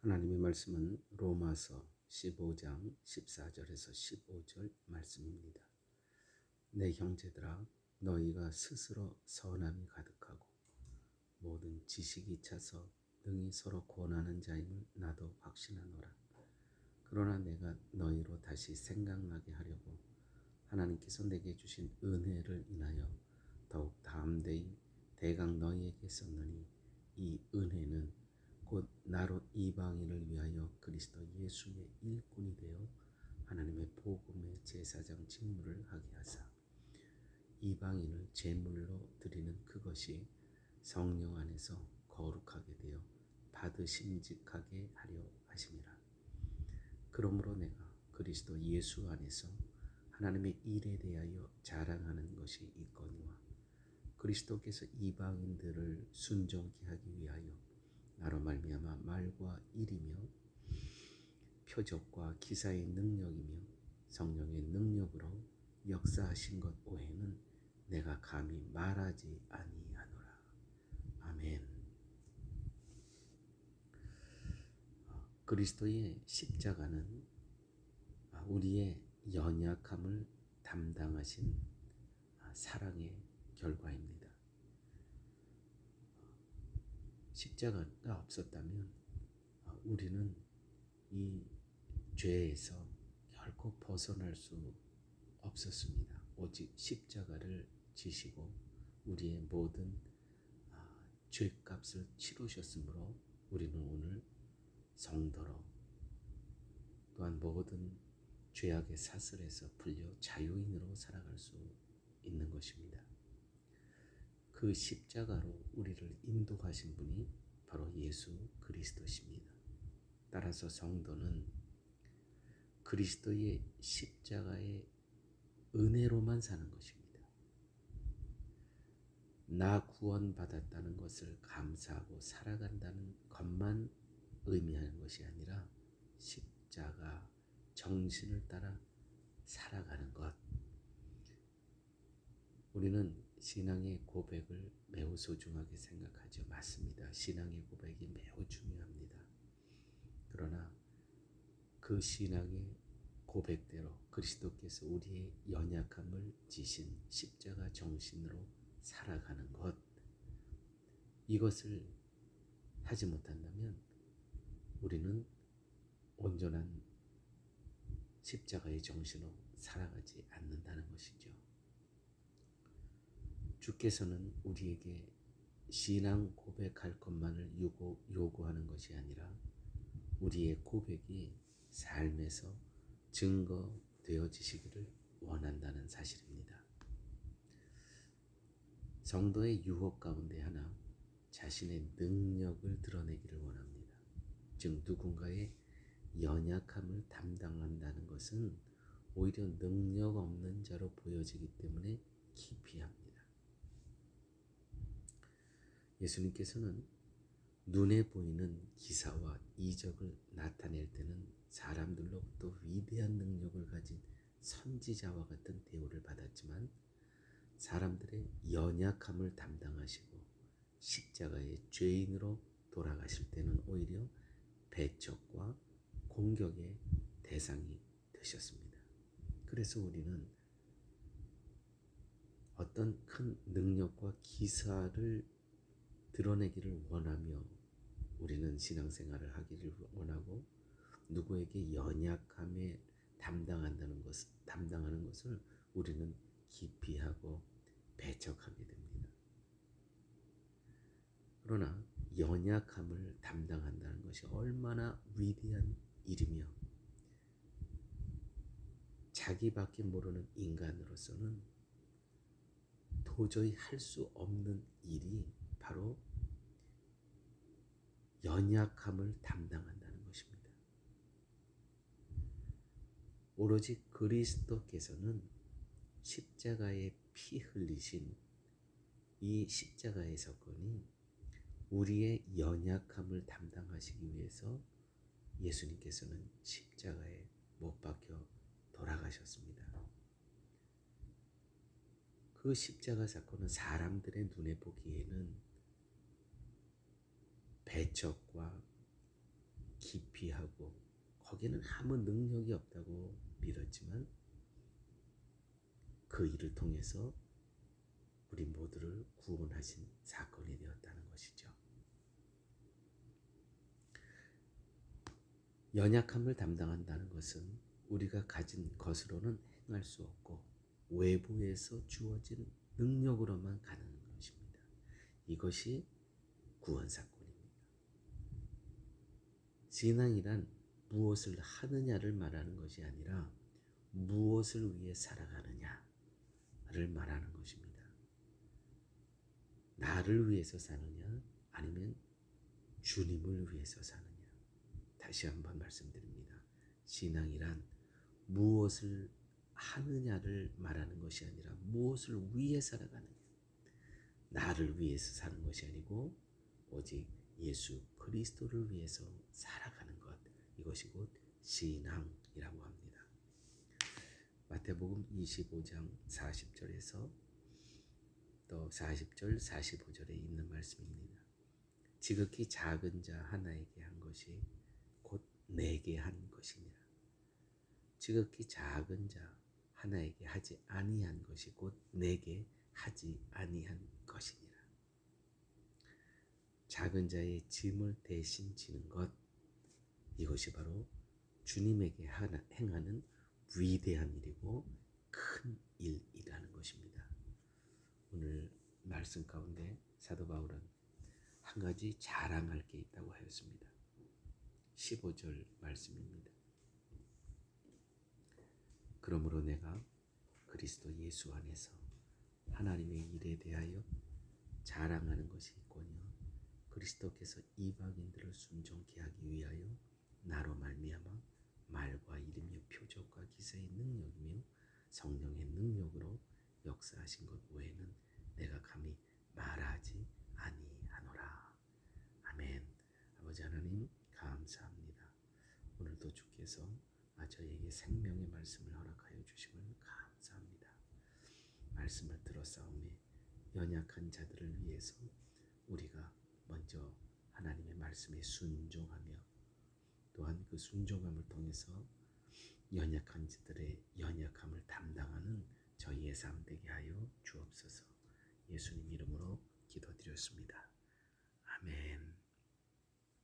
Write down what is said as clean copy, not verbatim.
하나님의 말씀은 로마서 15장 14절에서 15절 말씀입니다. 내 형제들아, 너희가 스스로 선함이 가득하고 모든 지식이 차서 능히 서로 권하는 자임을 나도 확신하노라. 그러나 내가 너희로 다시 생각나게 하려고 하나님께서 내게 주신 은혜를 인하여 더욱 담대히 대강 너희에게 썼느니, 이 은혜는 곧 나로 이방인을 위하여 그리스도 예수의 일꾼이 되어 하나님의 복음의 제사장 직무를 하게 하사 이방인을 제물로 드리는 그것이 성령 안에서 거룩하게 되어 받으심직하게 하려 하심이라. 그러므로 내가 그리스도 예수 안에서 하나님의 일에 대하여 자랑하는 것이 있거니와, 그리스도께서 이방인들을 순종케 하기 위하여 나로 말미암아 말과 일이며 표적과 기사의 능력이며 성령의 능력으로 역사하신 것 외에는 내가 감히 말하지 아니하노라. 아멘. 그리스도의 십자가는 우리의 연약함을 담당하신 사랑의 결과입니다. 십자가가 없었다면 우리는 이 죄에서 결코 벗어날 수 없었습니다. 오직 십자가를 지시고 우리의 모든 죄값을 치르셨으므로 우리는 오늘 성도로, 또한 모든 죄악의 사슬에서 풀려 자유인으로 살아갈 수 있는 것입니다. 그 십자가로 우리를 인도하신 분이 바로 예수 그리스도십니다. 따라서 성도는 그리스도의 십자가의 은혜로만 사는 것입니다. 나 구원받았다는 것을 감사하고 살아간다는 것만 의미하는 것이 아니라 십자가 정신을 따라 살아가는 것. 우리는 신앙의 고백을 매우 소중하게 생각하죠. 맞습니다. 신앙의 고백이 매우 중요합니다. 그러나 그 신앙의 고백대로 그리스도께서 우리의 연약함을 지신 십자가 정신으로 살아가는 것, 이것을 하지 못한다면 우리는 온전한 십자가의 정신으로 살아가지 않는다는 것이죠. 주께서는 우리에게 신앙 고백할 것만을 요구하는 것이 아니라 우리의 고백이 삶에서 증거되어지시기를 원한다는 사실입니다. 성도의 유혹 가운데 하나, 자신의 능력을 드러내기를 원합니다. 즉 누군가의 연약함을 담당한다는 것은 오히려 능력 없는 자로 보여지기 때문에 기피합니다. 예수님께서는 눈에 보이는 기사와 이적을 나타낼 때는 사람들로부터 위대한 능력을 가진 선지자와 같은 대우를 받았지만, 사람들의 연약함을 담당하시고 십자가의 죄인으로 돌아가실 때는 오히려 배척과 공격의 대상이 되셨습니다. 그래서 우리는 어떤 큰 능력과 기사를 드러내기를 원하며 우리는 신앙생활을 하기를 원하고, 누구에게 연약함에 담당하는 것을 우리는 기피하고 배척하게 됩니다. 그러나 연약함을 담당한다는 것이 얼마나 위대한 일이며, 자기밖에 모르는 인간으로서는 도저히 할 수 없는 일이 바로 연약함을 담당한다는 것입니다. 오로지 그리스도께서는 십자가에 피 흘리신 이 십자가의 사건이 우리의 연약함을 담당하시기 위해서 예수님께서는 십자가에 못 박혀 돌아가셨습니다. 그 십자가 사건은 사람들의 눈에 보기에는 배척과 깊이 하고 거기에는 아무 능력이 없다고 믿었지만 그 일을 통해서 우리 모두를 구원하신 사건이 되었다는 것이죠. 연약함을 담당한다는 것은 우리가 가진 것으로는 행할 수 없고 외부에서 주어진 능력으로만 가능한 것입니다. 이것이 구원 사건입니다. 신앙이란 무엇을 하느냐를 말하는 것이 아니라 무엇을 위해 살아가느냐를 말하는 것입니다. 나를 위해서 사느냐 아니면 주님을 위해서 사느냐. 다시 한번 말씀드립니다. 신앙이란 무엇을 하느냐를 말하는 것이 아니라 무엇을 위해 살아가느냐. 나를 위해서 사는 것이 아니고 오직 예수 그리스도를 위해서 살아가는 것. 이것이 곧 신앙이라고 합니다. 마태복음 25장 40절에서 또 40절 45절에 있는 말씀입니다. 지극히 작은 자 하나에게 한 것이 곧 내게 한 것이니라. 지극히 작은 자 하나에게 하지 아니한 것이 곧 내게 하지 아니한 것이니라. 작은 자의 짐을 대신 지는 것, 이것이 바로 주님에게 행하는 위대한 일이고 큰 일이라는 것입니다. 오늘 말씀 가운데 사도 바울은 한 가지 자랑할 게 있다고 하였습니다. 15절 말씀입니다. 그러므로 내가 그리스도 예수 안에서 하나님의 일에 대하여 자랑하는 것이 있거니와 그리스도께서 이방인들을 순종케 하기 위하여 나로 말미암아 말과 이름과 표적과 기사의 능력이며 성령의 능력으로 역사하신 것 외에는 내가 감히 말하지 아니하노라. 아멘. 아버지 하나님 감사합니다. 오늘도 주께서 저에게 생명의 말씀을 허락하여 주심을 감사합니다. 말씀을 들었사오매 연약한 자들을 위해서 우리가 먼저 하나님의 말씀에 순종하며 또한 그 순종함을 통해서 연약한 자들의 연약함을 담당하는 저희의 삶 되게 하여 주옵소서. 예수님 이름으로 기도드렸습니다. 아멘.